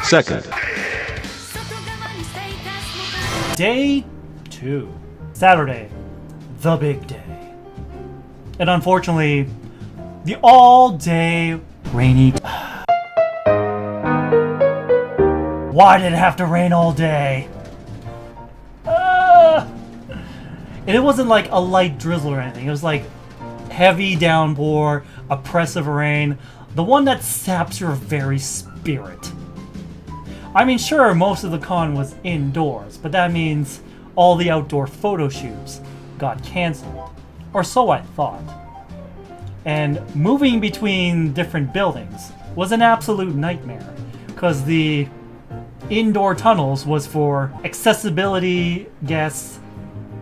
Second. Day 2. Saturday. The big day. And unfortunately, the all-day rainy... Why did it have to rain all day? And it wasn't like a light drizzle or anything. It was like heavy downpour, oppressive rain. The one that saps your very spirit. I mean, sure, most of the con was indoors, but that means all the outdoor photo shoots got cancelled. Or so I thought. And moving between different buildings was an absolute nightmare, because the indoor tunnels was for accessibility guests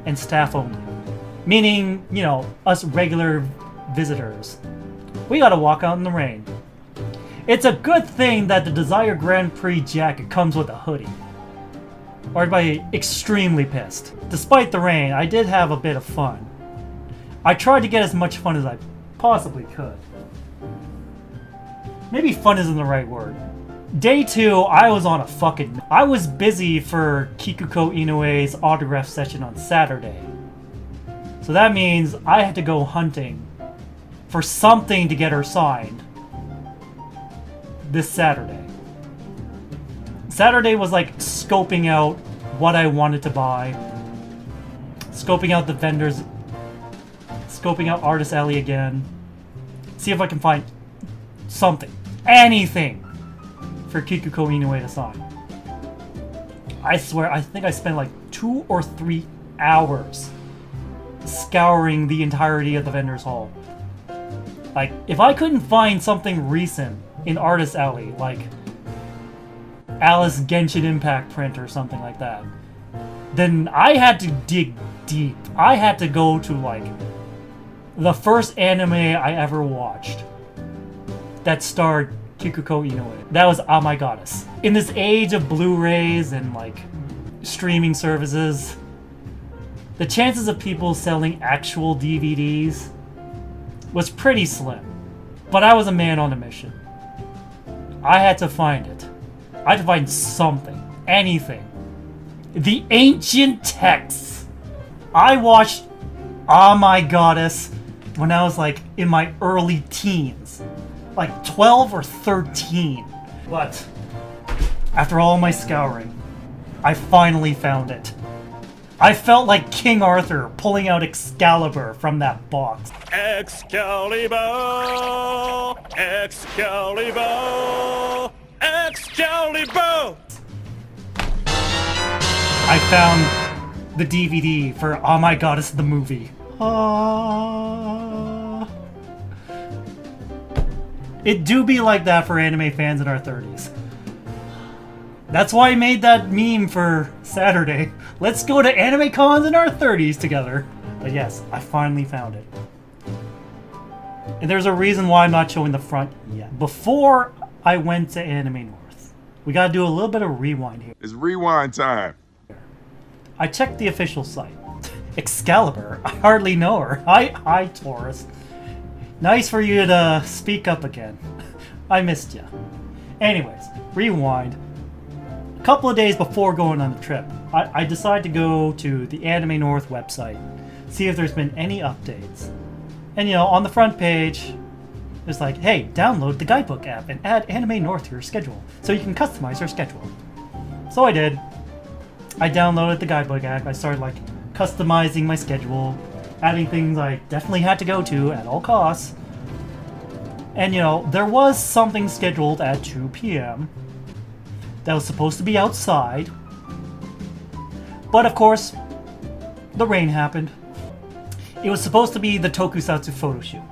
and staff only. Meaning, you know, us regular visitors. We gotta walk out in the rain. It's a good thing that the Desire Grand Prix jacket comes with a hoodie. Or I'd be extremely pissed. Despite the rain, I did have a bit of fun. I tried to get as much fun as I possibly could. Maybe fun isn't the right word. Day 2, I was on a fucking... I was busy for Kikuko Inoue's autograph session on Saturday. So that means I had to go hunting for something to get her signed this Saturday. Saturday was like scoping out what I wanted to buy, scoping out the vendors, scoping out Artist Alley again, see if I can find something, anything for Kikuko Inoue to sign. I swear, I think I spent like 2 or 3 hours scouring the entirety of the vendors hall. Like, if I couldn't find something recent in Artist Alley, like Alice Genshin Impact print or something like that, then I had to dig deep. I had to go to like the first anime I ever watched that starred Kikuko Inoue. That was Oh My Goddess. In this age of Blu-rays and like streaming services, the chances of people selling actual DVDs was pretty slim. But I was a man on a mission. I had to find it. I had to find something. Anything. The ancient texts. I watched Oh My Goddess when I was like in my early teens. Like 12 or 13. But after all my scouring, I finally found it. I felt like King Arthur pulling out Excalibur from that box. Excalibur! Excalibur! Excalibur! I found the DVD for Oh My Goddess the movie. It do be like that for anime fans in our 30s. That's why I made that meme for Saturday. Let's go to anime cons in our 30s together. But yes, I finally found it. And there's a reason why I'm not showing the front yet. Before I went to Anime North, we gotta do a little bit of rewind here. It's rewind time. I checked the official site. Excalibur? I hardly know her. Hi, Taurus. Nice for you to speak up again. I missed you. Anyways, rewind. A couple of days before going on the trip, I decided to go to the Anime North website, see if there's been any updates. And you know, on the front page, it's like, hey, download the guidebook app and add Anime North to your schedule so you can customize your schedule. So I did. I downloaded the guidebook app. I started like customizing my schedule, adding things I definitely had to go to at all costs. And you know, there was something scheduled at 2 p.m. that was supposed to be outside. But of course, the rain happened. It was supposed to be the Tokusatsu photo shoot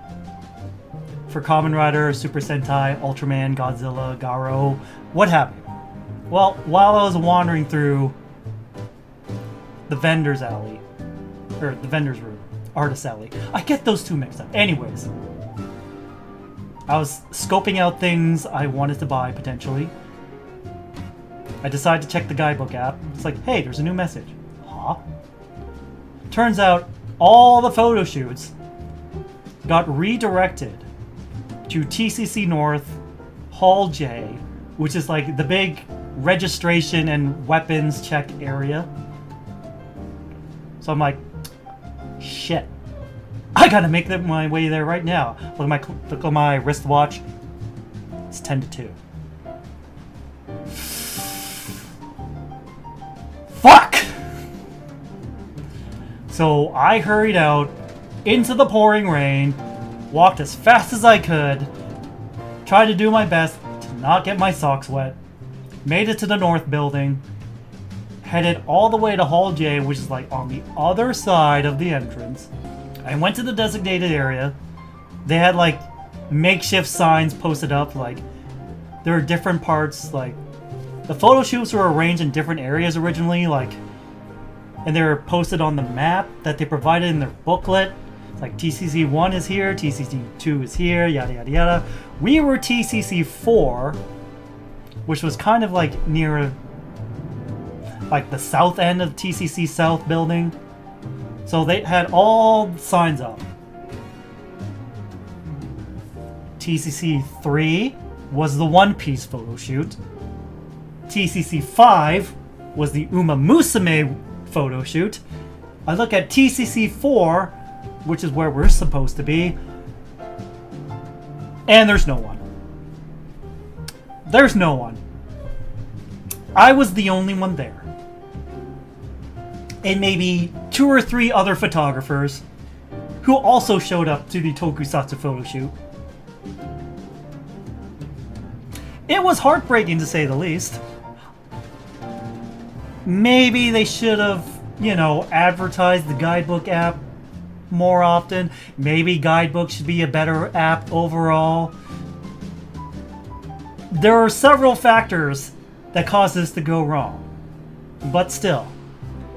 for Kamen Rider, Super Sentai, Ultraman, Godzilla, Garo, what have you. Well, while I was wandering through the vendor's alley, or the vendor's room, Artist Alley, I get those two mixed up. Anyways, I was scoping out things I wanted to buy potentially. I decided to check the guidebook app. It's like, hey, there's a new message. Huh? Turns out all the photo shoots got redirected to TCC North, Hall J, which is like the big registration and weapons check area. So I'm like, shit. I gotta make my way there right now. Look at my wristwatch. It's 10 to 2. Fuck! So I hurried out into the pouring rain, walked as fast as I could, tried to do my best to not get my socks wet, made it to the north building, headed all the way to Hall J, which is like on the other side of the entrance. I went to the designated area. They had like makeshift signs posted up, like there are different parts, like the photo shoots were arranged in different areas originally, like, and they were posted on the map that they provided in their booklet. It's like TCC 1 is here, TCC 2 is here, yada yada yada. We were TCC 4, which was kind of like near like the south end of TCC South building. So they had all the signs up. TCC 3 was the One Piece photo shoot. TCC 5 was the Uma Musume photo shoot. I look at TCC 4, which is where we're supposed to be, and there's no one. There's no one. I was the only one there. And maybe 2 or 3 other photographers who also showed up to the Tokusatsu photo shoot. It was heartbreaking to say the least. Maybe they should have, advertised the guidebook app more often. Maybe guidebook should be a better app overall. There are several factors that caused this to go wrong. But still,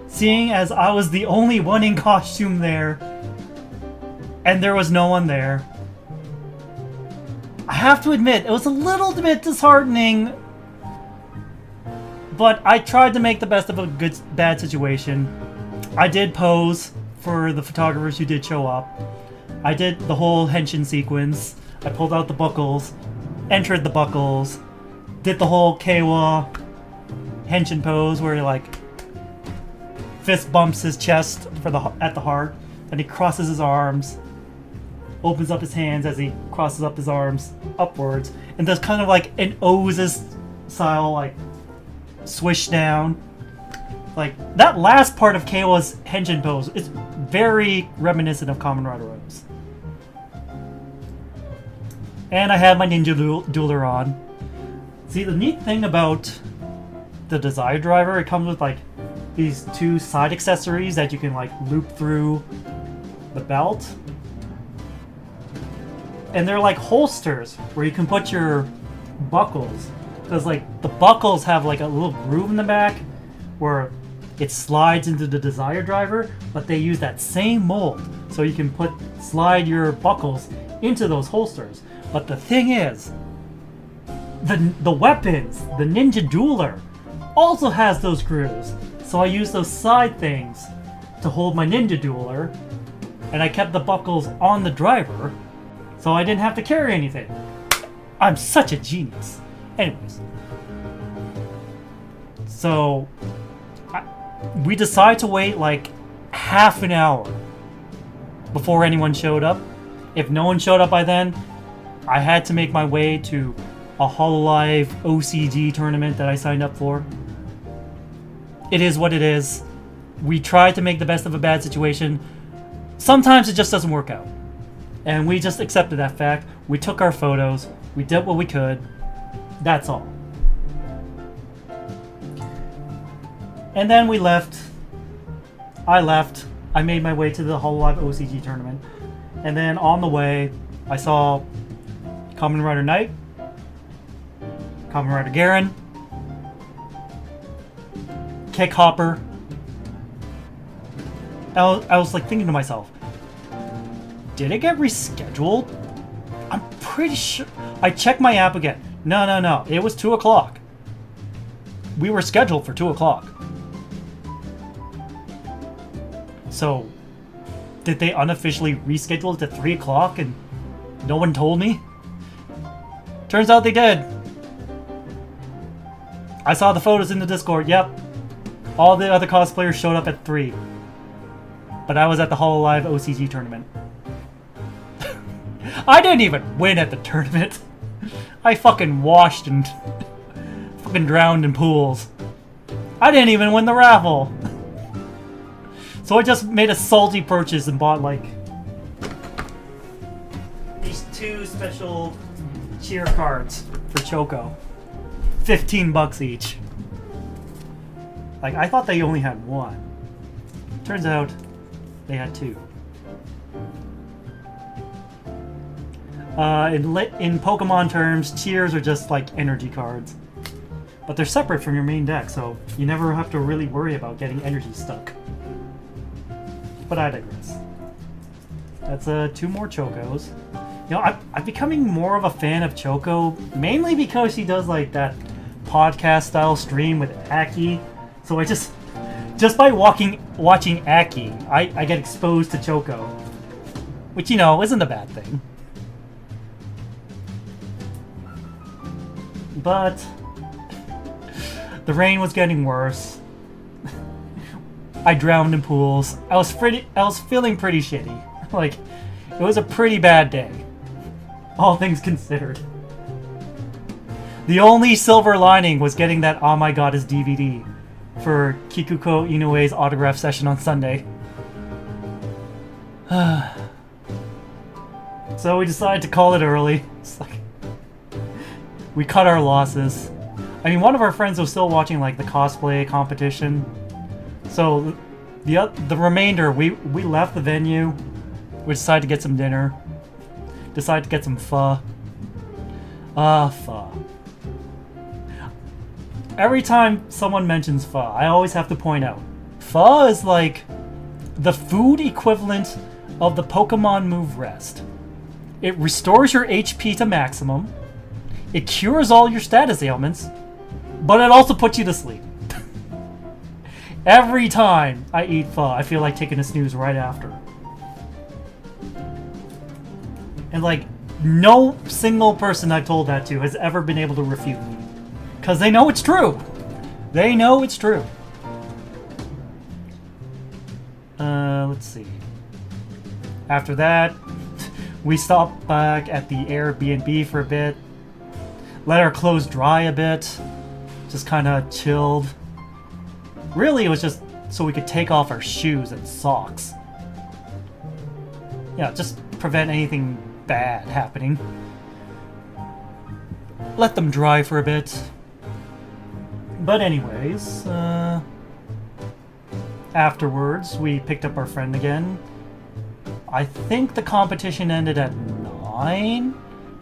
seeing as I was the only one in costume there, and there was no one there, I have to admit, it was a little bit disheartening, but I tried to make the best of a bad situation. I did pose for the photographers who did show up. I did the whole henshin sequence. I pulled out the buckles, entered the buckles, did the whole Keiwa henshin pose where he fist bumps his chest at the heart, and he crosses his arms, opens up his hands as he crosses up his arms upwards, and does kind of like an O's style swish down. Like that last part of Keiwa's henshin pose is very reminiscent of Kamen Rider O's. And I had my Ninja Dueler on. See, the neat thing about the Desire Driver, it comes with these 2 side accessories that you can loop through the belt. And they're like holsters where you can put your buckles. Because the buckles have a little groove in the back where it slides into the Desire Driver, but they use that same mold. So you can slide your buckles into those holsters. But the thing is, the weapons, the Ninja Dueler, also has those grooves. So I used those side things to hold my Ninja Dueler, and I kept the buckles on the driver, so I didn't have to carry anything. I'm such a genius. Anyways. So, we decided to wait half an hour before anyone showed up. If no one showed up by then, I had to make my way to a Hololive OCG tournament that I signed up for. It is what it is. We tried to make the best of a bad situation. Sometimes it just doesn't work out. And we just accepted that fact. We took our photos. We did what we could. That's all. And then we left. I left. I made my way to the Hololive OCG tournament. And then on the way, I saw Kamen Rider Knight, Kamen Rider Garen, Kick Hopper. I was thinking to myself, did it get rescheduled? I'm pretty sure. I checked my app again. No. It was 2 o'clock. We were scheduled for 2 o'clock. So, did they unofficially reschedule it to 3 o'clock and no one told me? Turns out they did. I saw the photos in the Discord. Yep. All the other cosplayers showed up at 3. But I was at the Hololive OCG tournament. I didn't even win at the tournament. I fucking washed and fucking drowned in pools. I didn't even win the raffle. So I just made a salty purchase and bought like these 2 special cheer cards for Choco. $15 each. Like, I thought they only had 1. Turns out they had 2. In Pokemon terms, cheers are just like energy cards. But they're separate from your main deck, so you never have to really worry about getting energy stuck. But I digress. That's 2 more Chocos. You know, I'm becoming more of a fan of Choco, mainly because she does like that podcast-style stream with Aki. So I just by watching Aki, I get exposed to Choco. Which, you know, isn't a bad thing. But the rain was getting worse. I drowned in pools. I was feeling pretty shitty. Like, it was a pretty bad day. All things considered. The only silver lining was getting that Oh My God Is DVD for Kikuko Inoue's autograph session on Sunday. So we decided to call it early. It's like, we cut our losses. I mean, one of our friends was still watching like the cosplay competition. So the remainder, we left the venue. We decided to get some dinner. Decided to get some pho. Pho. Every time someone mentions pho, I always have to point out, pho is like the food equivalent of the Pokemon move Rest. It restores your HP to maximum. It cures all your status ailments, but it also puts you to sleep. Every time I eat pho, I feel like taking a snooze right after. And like, no single person I've told that to has ever been able to refute me. Because they know it's true. They know it's true. Let's see. After that, we stopped back at the Airbnb for a bit. Let our clothes dry a bit. Just kind of chilled. Really, it was just so we could take off our shoes and socks. Yeah, just prevent anything bad happening. Let them dry for a bit. But anyways, afterwards, we picked up our friend again. I think the competition ended at 9.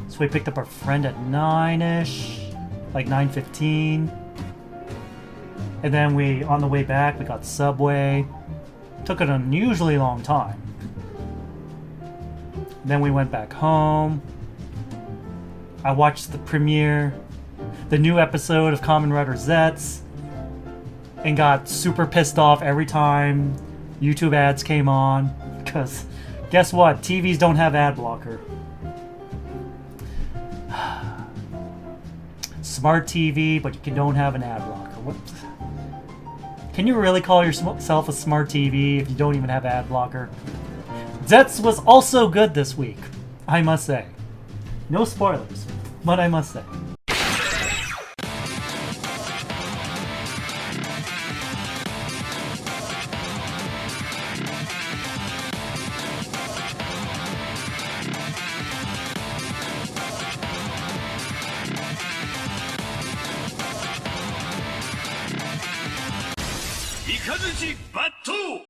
So we picked up our friend at 9-ish. Like 9:15. And then on the way back, we got Subway. Took an unusually long time. Then we went back home. I watched the premiere, the new episode of Kamen Rider Zets, and got super pissed off every time YouTube ads came on. Because guess what? TVs don't have ad blocker. Smart TV, but you don't have an ad blocker. What? Can you really call yourself a smart TV if you don't even have ad blocker? Zets was also good this week, I must say. No spoilers, but I must say. 雷バット